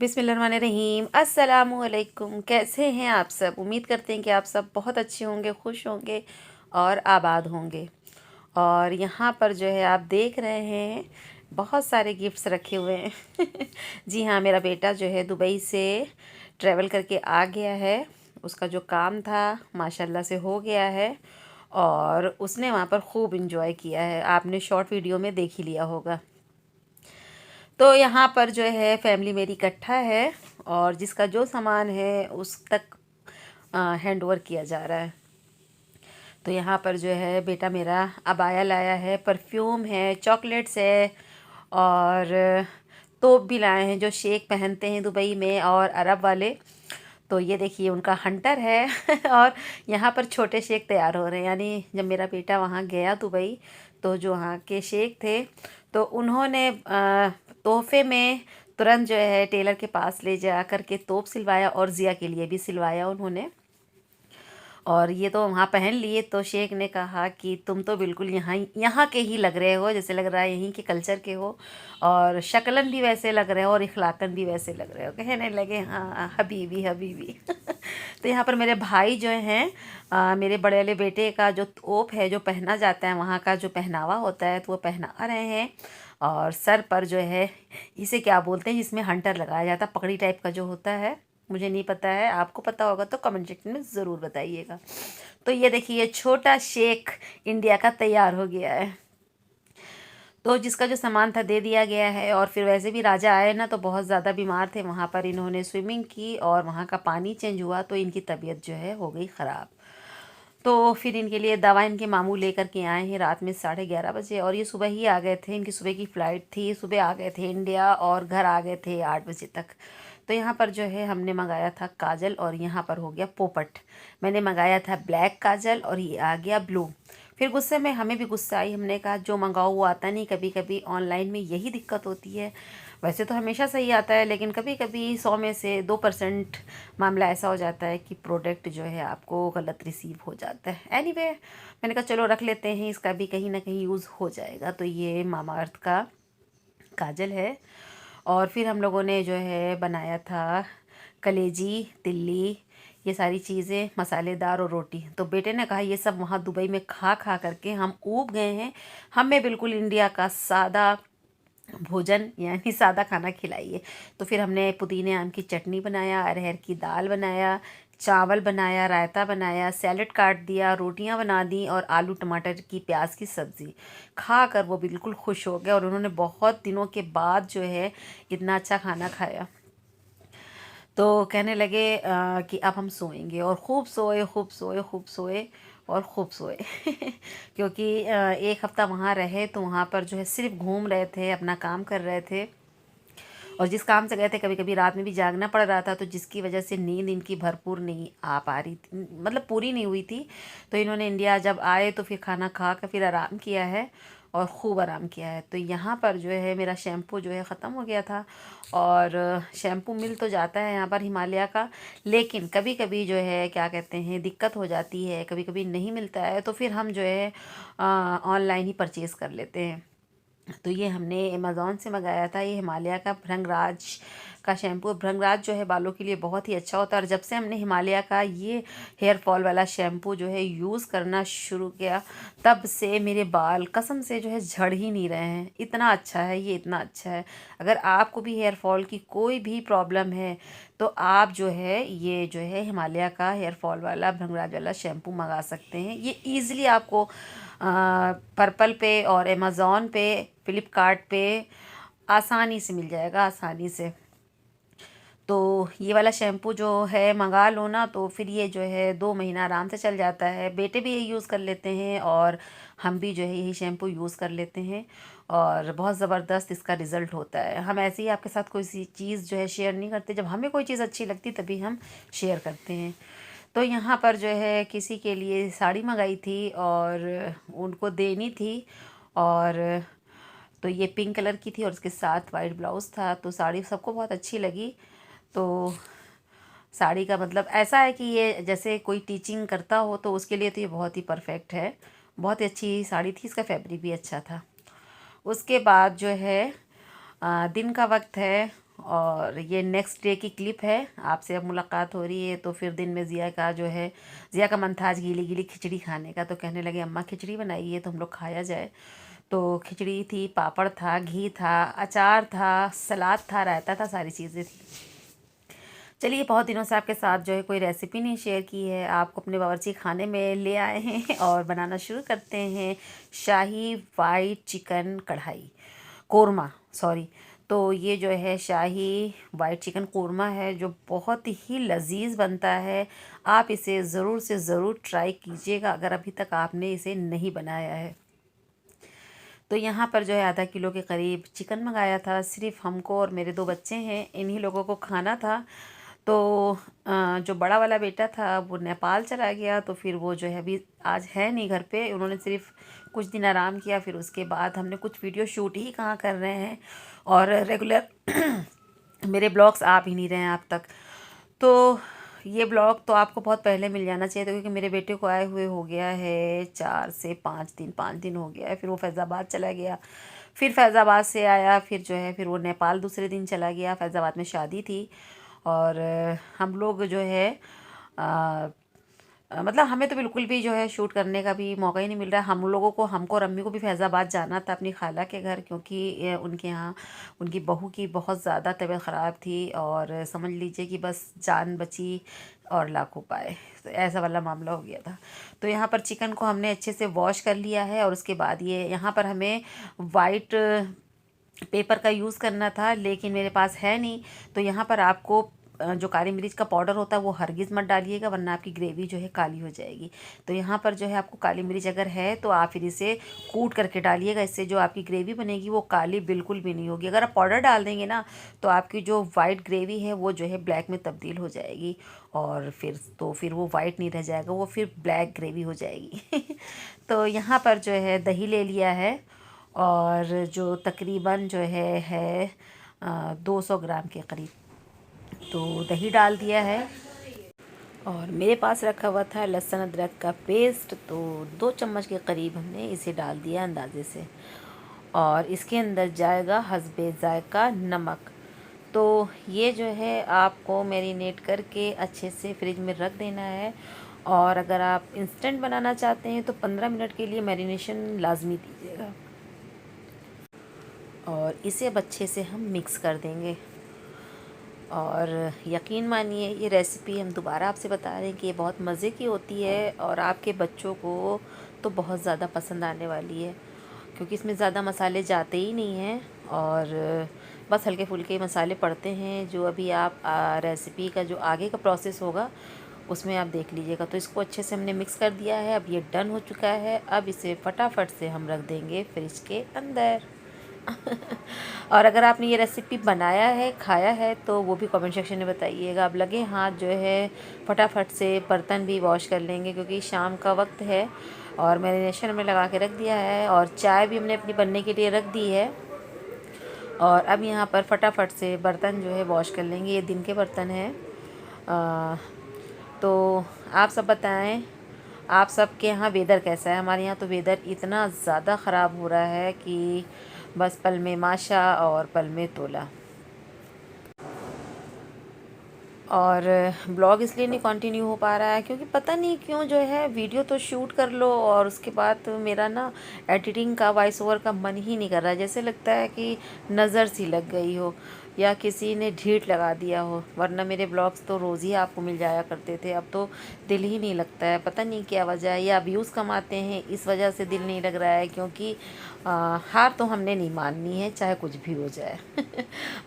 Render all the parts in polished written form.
बिस्मिल्लाहिर्रहमानिर्रहीम अस्सलामुअलैकुम। कैसे हैं आप सब? उम्मीद करते हैं कि आप सब बहुत अच्छे होंगे, खुश होंगे और आबाद होंगे। और यहाँ पर जो है आप देख रहे हैं बहुत सारे गिफ्ट्स रखे हुए हैं। जी हाँ, मेरा बेटा जो है दुबई से ट्रैवल करके आ गया है। उसका जो काम था माशाल्लाह से हो गया है और उसने वहाँ पर खूब इंजॉय किया है। आपने शॉर्ट वीडियो में देख ही लिया होगा। तो यहाँ पर जो है फैमिली मेरी इकट्ठा है और जिसका जो सामान है उस तक हैंड ओवर किया जा रहा है। तो यहाँ पर जो है बेटा मेरा अबाया लाया है, परफ्यूम है, चॉकलेट्स है और तोप भी लाए हैं जो शेख पहनते हैं दुबई में और अरब वाले। तो ये देखिए उनका हंटर है। और यहाँ पर छोटे शेख तैयार हो रहे हैं। यानी जब मेरा बेटा वहाँ गया दुबई तो जो वहाँ के शेख थे तो उन्होंने तोहफे में तुरंत जो है टेलर के पास ले जा कर के तोप सिलवाया और ज़िया के लिए भी सिलवाया उन्होंने। और ये तो वहाँ पहन लिए तो शेख ने कहा कि तुम तो बिल्कुल यहाँ के ही लग रहे हो, जैसे लग रहा है यहीं के कल्चर के हो और शक्लन भी वैसे लग रहे हो और इखलाकन भी वैसे लग रहे हो। कहने लगे हाँ हबीबी हबीबी। तो यहाँ पर मेरे भाई जो हैं मेरे बड़े वाले बेटे का जो तोप है जो पहना जाता है, वहाँ का जो पहनावा होता है तो वो पहना रहे हैं। और सर पर जो है इसे क्या बोलते हैं जिसमें हंटर लगाया जाता है, पगड़ी टाइप का जो होता है, मुझे नहीं पता है, आपको पता होगा तो कमेंट सेक्शन में ज़रूर बताइएगा। तो ये देखिए छोटा शेख इंडिया का तैयार हो गया है। तो जिसका जो सामान था दे दिया गया है। और फिर वैसे भी राजा आए ना तो बहुत ज़्यादा बीमार थे, वहाँ पर इन्होंने स्विमिंग की और वहाँ का पानी चेंज हुआ तो इनकी तबीयत जो है हो गई ख़राब। तो फिर इनके लिए दवा इनके मामू लेकर के आए हैं रात में 11:30 बजे और ये सुबह ही आ गए थे। इनकी सुबह की फ़्लाइट थी, सुबह आ गए थे इंडिया और घर आ गए थे 8 बजे तक। तो यहाँ पर जो है हमने मंगाया था काजल और यहाँ पर हो गया पोपट। मैंने मंगाया था ब्लैक काजल और ये आ गया ब्लू। फिर गुस्से में हमें भी गुस्सा आई, हमने कहा जो मंगाओ वो आता नहीं, कभी कभी ऑनलाइन में यही दिक्कत होती है। वैसे तो हमेशा सही आता है लेकिन कभी कभी 100 में से 2% मामला ऐसा हो जाता है कि प्रोडक्ट जो है आपको गलत रिसीव हो जाता है। एनीवे मैंने कहा चलो रख लेते हैं, इसका भी कहीं ना कहीं यूज़ हो जाएगा। तो ये मामा अर्थ का काजल है। और फिर हम लोगों ने जो है बनाया था कलेजी, तिल्ली, ये सारी चीज़ें मसालेदार और रोटी। तो बेटे ने कहा ये सब वहाँ दुबई में खा खा करके हम ऊब गए हैं, हमें बिल्कुल इंडिया का सादा भोजन यानी सादा खाना खिलाइए। तो फिर हमने पुदीने आम की चटनी बनाया, अरहर की दाल बनाया, चावल बनाया, रायता बनाया, सैलेड काट दिया, रोटियां बना दी और आलू टमाटर की प्याज की सब्ज़ी। खा कर वो बिल्कुल खुश हो गए और उन्होंने बहुत दिनों के बाद जो है इतना अच्छा खाना खाया। तो कहने लगे कि अब हम सोएंगे और खूब सोए खूब सोए खूब सोए और खूब सोए। क्योंकि एक हफ़्ता वहाँ रहे तो वहाँ पर जो है सिर्फ घूम रहे थे, अपना काम कर रहे थे और जिस काम से गए थे कभी कभी रात में भी जागना पड़ रहा था, तो जिसकी वजह से नींद इनकी भरपूर नहीं आ पा रही थी, मतलब पूरी नहीं हुई थी। तो इन्होंने इंडिया जब आए तो फिर खाना खा कर फिर आराम किया है और ख़ूब आराम किया है। तो यहाँ पर जो है मेरा शैम्पू जो है ख़त्म हो गया था और शैम्पू मिल तो जाता है यहाँ पर हिमालय का, लेकिन कभी कभी जो है क्या कहते हैं दिक्कत हो जाती है, कभी कभी नहीं मिलता है तो फिर हम जो है ऑनलाइन ही परचेज़ कर लेते हैं। तो ये हमने अमेज़ॉन से मंगाया था, ये हिमालय का भृंगराज का शैम्पू। भृंगराज जो है बालों के लिए बहुत ही अच्छा होता है और जब से हमने हिमालय का ये हेयर फॉल वाला शैम्पू जो है यूज़ करना शुरू किया तब से मेरे बाल कसम से जो है झड़ ही नहीं रहे हैं। इतना अच्छा है ये, इतना अच्छा है। अगर आपको भी हेयर फॉल की कोई भी प्रॉब्लम है तो आप जो है ये जो है हिमालय का हेयर फॉल वाला भृंगराज वाला शैम्पू मंगा सकते हैं। ये ईज़िली आपको पर्पल पे और अमेज़ॉन पे, फ्लिपकार्ट पे आसानी से मिल जाएगा, आसानी से। तो ये वाला शैम्पू जो है मंगा लो ना, तो फिर ये जो है 2 महीना आराम से चल जाता है। बेटे भी यही यूज़ कर लेते हैं और हम भी जो है यही शैम्पू यूज़ कर लेते हैं और बहुत ज़बरदस्त इसका रिज़ल्ट होता है। हम ऐसे ही आपके साथ कोई सी चीज़ जो है शेयर नहीं करते, जब हमें कोई चीज़ अच्छी लगती तभी हम शेयर करते हैं। तो यहाँ पर जो है किसी के लिए साड़ी मंगाई थी और उनको देनी थी, और तो ये पिंक कलर की थी और उसके साथ वाइट ब्लाउज़ था। तो साड़ी सबको बहुत अच्छी लगी। तो साड़ी का मतलब ऐसा है कि ये जैसे कोई टीचिंग करता हो तो उसके लिए तो ये बहुत ही परफेक्ट है। बहुत ही अच्छी साड़ी थी, इसका फैब्रिक भी अच्छा था। उसके बाद जो है दिन का वक्त है और ये नेक्स्ट डे की क्लिप है। आपसे अब मुलाकात हो रही है, तो फिर दिन में ज़िया का मन था आज गीली गीली खिचड़ी खाने का, तो कहने लगे अम्मा खिचड़ी बनाई है तो हम लोग खाया जाए। तो खिचड़ी थी, पापड़ था, घी था, अचार था, सलाद था, रायता था, सारी चीज़ें थी। चलिए, बहुत दिनों से आपके साथ जो है कोई रेसिपी नहीं शेयर की है, आपको अपने बावर्ची खाने में ले आए हैं और बनाना शुरू करते हैं शाही वाइट चिकन कढ़ाई कोरमा, सॉरी। तो ये जो है शाही वाइट चिकन कोरमा है जो बहुत ही लजीज बनता है। आप इसे ज़रूर से ज़रूर ट्राई कीजिएगा अगर अभी तक आपने इसे नहीं बनाया है। तो यहाँ पर जो है आधा किलो के करीब चिकन मंगाया था, सिर्फ हमको और मेरे 2 बच्चे हैं, इन्हीं लोगों को खाना था। तो जो बड़ा वाला बेटा था वो नेपाल चला गया, तो फिर वो जो है अभी आज है नहीं घर पे, उन्होंने सिर्फ कुछ दिन आराम किया। फिर उसके बाद हमने कुछ वीडियो शूट ही कहाँ कर रहे हैं और रेगुलर मेरे ब्लॉग्स आ भी नहीं रहे हैं आप तक। तो ये ब्लॉग तो आपको बहुत पहले मिल जाना चाहिए था, क्योंकि मेरे बेटे को आए हुए हो गया है 4 से 5 दिन हो गया है। फिर वो फैज़ाबाद चला गया, फिर फैज़ाबाद से आया, फिर जो है फिर वो नेपाल दूसरे दिन चला गया। फैज़ाबाद में शादी थी और हम लोग जो है मतलब हमें तो बिल्कुल भी जो है शूट करने का भी मौका ही नहीं मिल रहा है। हम लोगों को, हमको और अम्मी को भी फैज़ाबाद जाना था अपनी खाला के घर, क्योंकि उनके यहाँ उनकी बहू की बहुत ज़्यादा तबीयत ख़राब थी और समझ लीजिए कि बस जान बची और लाखों पाए, तो ऐसा वाला मामला हो गया था। तो यहाँ पर चिकन को हमने अच्छे से वॉश कर लिया है और उसके बाद ये यहाँ पर हमें वाइट पेपर का यूज़ करना था, लेकिन मेरे पास है नहीं। तो यहाँ पर आपको जो काली मिर्च का पाउडर होता है वो हरगिज़ मत डालिएगा, वरना आपकी ग्रेवी जो है काली हो जाएगी। तो यहाँ पर जो है आपको काली मिर्च अगर है तो आप फिर इसे कूट करके डालिएगा, इससे जो आपकी ग्रेवी बनेगी वो काली बिल्कुल भी नहीं होगी। अगर आप पाउडर डाल देंगे ना तो आपकी जो वाइट ग्रेवी है वो जो है ब्लैक में तब्दील हो जाएगी और फिर वो वाइट नहीं रह जाएगा, वो फिर ब्लैक ग्रेवी हो जाएगी। तो यहाँ पर जो है दही ले लिया है और जो तकरीबन जो है 200 ग्राम के करीब तो दही डाल दिया है। और मेरे पास रखा हुआ था लहसुन अदरक का पेस्ट, तो 2 चम्मच के करीब हमने इसे डाल दिया अंदाजे से। और इसके अंदर जाएगा हस्बे ज़ायका नमक। तो ये जो है आपको मैरिनेट करके अच्छे से फ्रिज में रख देना है। और अगर आप इंस्टेंट बनाना चाहते हैं तो 15 मिनट के लिए मैरिनेशन लाजमी दीजिएगा। और इसे अब अच्छे से हम मिक्स कर देंगे। और यकीन मानिए ये रेसिपी हम दोबारा आपसे बता रहे हैं कि ये बहुत मज़े की होती है और आपके बच्चों को तो बहुत ज़्यादा पसंद आने वाली है, क्योंकि इसमें ज़्यादा मसाले जाते ही नहीं हैं और बस हल्के फुल्के मसाले पड़ते हैं। जो अभी आप रेसिपी का जो आगे का प्रोसेस होगा उसमें आप देख लीजिएगा। तो इसको अच्छे से हमने मिक्स कर दिया है, अब ये डन हो चुका है। अब इसे फटाफट से हम रख देंगे फ्रिज के अंदर। और अगर आपने ये रेसिपी बनाया है, खाया है, तो वो भी कमेंट सेक्शन में बताइएगा। अब लगे हाथ जो है फटाफट से बर्तन भी वॉश कर लेंगे, क्योंकि शाम का वक्त है। और मैरिनेशन में लगा के रख दिया है और चाय भी हमने अपनी बनने के लिए रख दी है। और अब यहाँ पर फटाफट से बर्तन जो है वॉश कर लेंगे, ये दिन के बर्तन हैं। तो आप सब बताएं, आप सब के यहाँ वेदर कैसा है? हमारे यहाँ तो वेदर इतना ज़्यादा ख़राब हो रहा है कि बस पल में माशा और पल में तोला। और ब्लॉग इसलिए नहीं कंटिन्यू हो पा रहा है क्योंकि पता नहीं क्यों जो है वीडियो तो शूट कर लो और उसके बाद मेरा ना एडिटिंग का, वॉइस ओवर का मन ही नहीं कर रहा है। जैसे लगता है कि नज़र सी लग गई हो। या किसी ने ढीठ लगा दिया हो, वरना मेरे ब्लॉग्स तो रोज़ ही आपको मिल जाया करते थे। अब तो दिल ही नहीं लगता है, पता नहीं क्या वजह है, या व्यूज़ कम आते हैं इस वजह से दिल नहीं लग रहा है, क्योंकि हार तो हमने नहीं माननी है, चाहे कुछ भी हो जाए।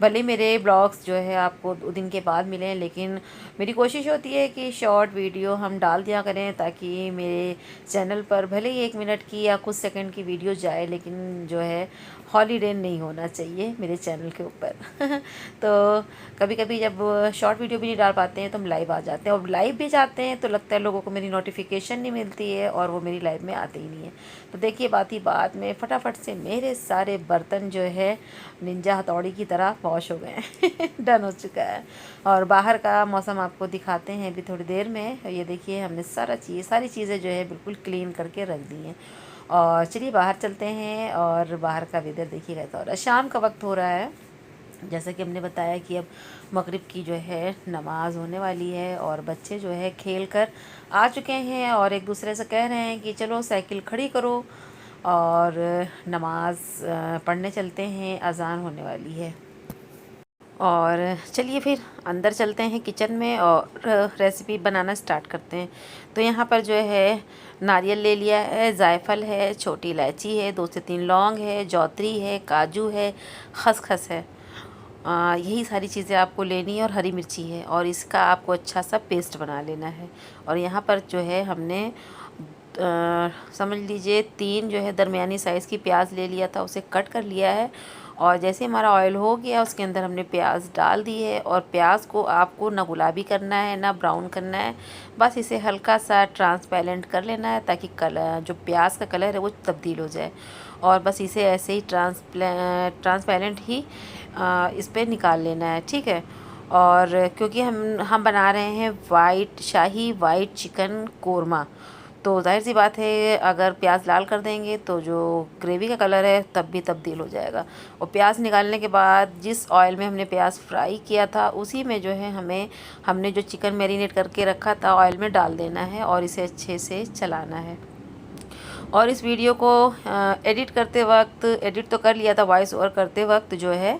भले मेरे ब्लॉग्स जो है आपको 2 दिन के बाद मिलें, लेकिन मेरी कोशिश होती है कि शॉर्ट वीडियो हम डाल दिया करें, ताकि मेरे चैनल पर भले ही 1 मिनट की या कुछ सेकंड की वीडियो जाए, लेकिन जो है हॉलीडे नहीं होना चाहिए मेरे चैनल के ऊपर। तो कभी कभी जब शॉर्ट वीडियो भी नहीं डाल पाते हैं तो हम लाइव आ जाते हैं, और लाइव भी जाते हैं तो लगता है लोगों को मेरी नोटिफिकेशन नहीं मिलती है और वो मेरी लाइव में आते ही नहीं है। तो देखिए बात ही बात में फटाफट से मेरे सारे बर्तन जो है निंजा हथौड़ी की तरह वॉश हो गए हैं। डन हो चुका है। और बाहर का मौसम आपको दिखाते हैं अभी थोड़ी देर में। ये देखिए हमने सारी चीज़ें जो है बिल्कुल क्लीन करके रख दी हैं। और चलिए बाहर चलते हैं और बाहर का वेदर देखिए कैसा हो रहा है। शाम का वक्त हो रहा है, जैसा कि हमने बताया कि अब मगरिब की जो है नमाज़ होने वाली है, और बच्चे जो है खेल कर आ चुके हैं और एक दूसरे से कह रहे हैं कि चलो साइकिल खड़ी करो और नमाज़ पढ़ने चलते हैं, अज़ान होने वाली है। और चलिए फिर अंदर चलते हैं किचन में और रेसिपी बनाना स्टार्ट करते हैं। तो यहाँ पर जो है नारियल ले लिया है, जायफल है, छोटी इलायची है, 2 से 3 लौंग है, जौतरी है, काजू है, खसखस है। यही सारी चीज़ें आपको लेनी है, और हरी मिर्ची है, और इसका आपको अच्छा सा पेस्ट बना लेना है। और यहाँ पर जो है हमने समझ लीजिए 3 जो है दरमियानी साइज़ की प्याज ले लिया था, उसे कट कर लिया है। और जैसे हमारा ऑयल हो गया उसके अंदर हमने प्याज डाल दी है, और प्याज को आपको ना गुलाबी करना है ना ब्राउन करना है, बस इसे हल्का सा ट्रांसपेरेंट कर लेना है, ताकि कलर जो प्याज का कलर है वो तब्दील हो जाए। और बस इसे ऐसे ही ट्रांसपेरेंट ही इस पर निकाल लेना है, ठीक है। और क्योंकि हम बना रहे हैं शाही वाइट चिकन कोरमा, तो जाहिर सी बात है अगर प्याज लाल कर देंगे तो जो ग्रेवी का कलर है तब भी तब्दील हो जाएगा। और प्याज निकालने के बाद जिस ऑयल में हमने प्याज फ्राई किया था उसी में जो है हमने जो चिकन मैरिनेट करके रखा था ऑयल में डाल देना है, और इसे अच्छे से चलाना है। और इस वीडियो को एडिट करते वक्त, एडिट तो कर लिया था, वॉइस ओवर करते वक्त जो है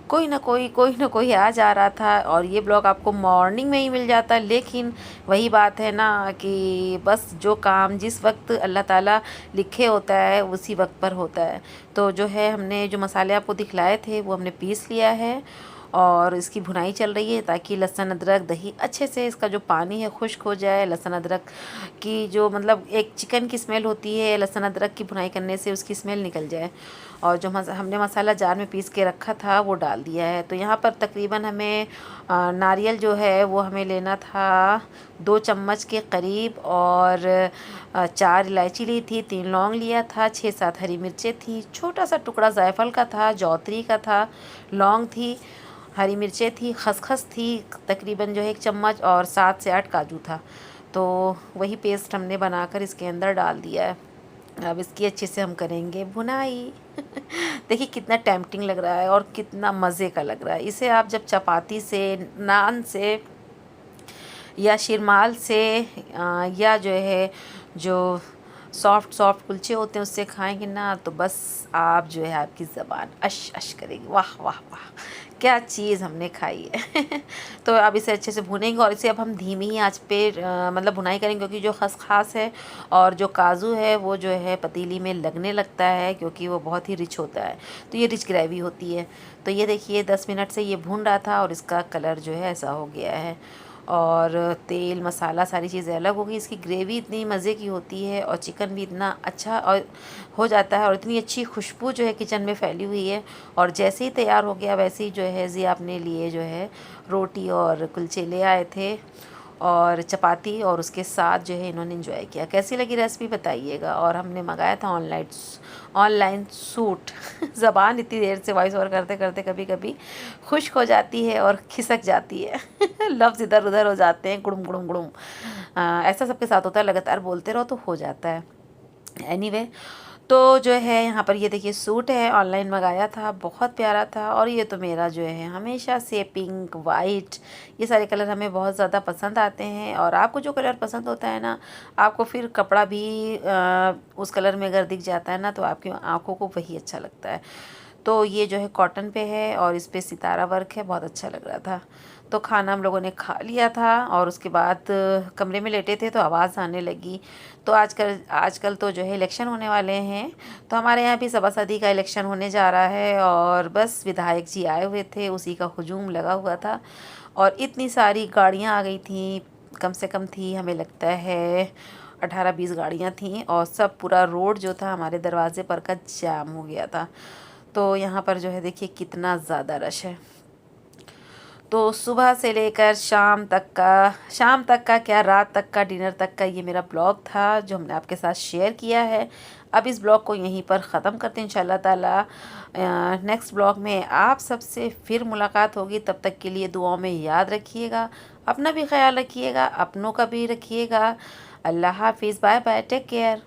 कोई ना कोई आ जा रहा था, और ये ब्लॉग आपको मॉर्निंग में ही मिल जाता। लेकिन वही बात है ना कि बस जो काम जिस वक्त अल्लाह ताला लिखे होता है उसी वक्त पर होता है। तो जो है हमने जो मसाले आपको दिखलाए थे वो हमने पीस लिया है, और इसकी भुनाई चल रही है ताकि लहसुन अदरक दही अच्छे से इसका जो पानी है खुश्क हो जाए। लहसुन अदरक की जो मतलब एक चिकन की स्मेल होती है, लहसुन अदरक की भुनाई करने से उसकी स्मेल निकल जाए। और जो हमने मसाला जार में पीस के रखा था वो डाल दिया है। तो यहाँ पर तकरीबन हमें नारियल जो है वो हमें लेना था 2 चम्मच के करीब, और 4 इलायची ली थी, 3 लौंग लिया था, 6-7 हरी मिर्चें थी, छोटा सा टुकड़ा जायफल का था, जौतरी का था, लौंग थी, हरी मिर्चें थी, खसखस थी तकरीबन जो है 1 चम्मच, और 7 से 8 काजू था। तो वही पेस्ट हमने बनाकर इसके अंदर डाल दिया है। अब इसकी अच्छे से हम करेंगे भुनाई। देखिए कितना टेम्पटिंग लग रहा है और कितना मज़े का लग रहा है। इसे आप जब चपाती से, नान से, या शिरमाल से, या जो है जो सॉफ्ट कुलचे होते हैं उससे खाएंगे ना, तो बस आप जो है आपकी ज़बान अश अश करेगी, वाह वाह वाह क्या चीज़ हमने खाई है। तो अब इसे अच्छे से भुनेंगे, और इसे अब हम धीमी ही आंच पे मतलब भुनाई करेंगे, क्योंकि जो खसखस है और जो काजू है वो जो है पतीली में लगने लगता है, क्योंकि वो बहुत ही रिच होता है। तो ये रिच ग्रेवी होती है। तो ये देखिए 10 मिनट से ये भून रहा था और इसका कलर जो है ऐसा हो गया है, और तेल मसाला सारी चीज़ें अलग हो गई। इसकी ग्रेवी इतनी मज़े की होती है और चिकन भी इतना अच्छा और हो जाता है, और इतनी अच्छी खुशबू जो है किचन में फैली हुई है। और जैसे ही तैयार हो गया वैसे ही जो है जी अपने लिए जो है रोटी और कुलचे ले आए थे, और चपाती, और उसके साथ जो है इन्होंने एंजॉय किया। कैसी लगी रेसिपी बताइएगा। और हमने मंगाया था ऑनलाइन सूट। ज़बान इतनी देर से वॉइस ओवर करते करते कभी कभी खुश्क हो जाती है और खिसक जाती है। लफ्ज़ इधर उधर हो जाते हैं, गुड़ुम गुड़ुम गुड़ुम। ऐसा सबके साथ होता है, लगातार बोलते रहो तो हो जाता है। एनीवे तो जो है यहाँ पर ये देखिए सूट है, ऑनलाइन मंगाया था, बहुत प्यारा था। और ये तो मेरा जो है हमेशा से पिंक वाइट ये सारे कलर हमें बहुत ज़्यादा पसंद आते हैं। और आपको जो कलर पसंद होता है ना, आपको फिर कपड़ा भी उस कलर में अगर दिख जाता है ना तो आपकी आंखों को वही अच्छा लगता है। तो ये जो है कॉटन पे है और इस पे सितारा वर्क है, बहुत अच्छा लग रहा था। तो खाना हम लोगों ने खा लिया था और उसके बाद कमरे में लेटे थे तो आवाज़ आने लगी। तो आजकल तो जो है इलेक्शन होने वाले हैं, तो हमारे यहाँ भी सभासदी का इलेक्शन होने जा रहा है और बस विधायक जी आए हुए थे, उसी का हुजूम लगा हुआ था और इतनी सारी गाड़ियाँ आ गई थी। कम से कम थी, हमें लगता है 18-20 गाड़ियाँ थीं और सब पूरा रोड जो था हमारे दरवाज़े पर का जाम हो गया था। तो यहाँ पर जो है देखिए कितना ज़्यादा रश है। तो सुबह से लेकर शाम तक का क्या, रात तक का, डिनर तक का ये मेरा ब्लॉग था जो हमने आपके साथ शेयर किया है। अब इस ब्लॉग को यहीं पर ख़त्म करते हैं इंशाल्लाह ताला। नेक्स्ट ब्लॉग में आप सबसे फिर मुलाकात होगी। तब तक के लिए दुआओं में याद रखिएगा, अपना भी ख्याल रखिएगा, अपनों का भी रखिएगा। अल्लाह हाफिज़, बाय बाय, टेक केयर।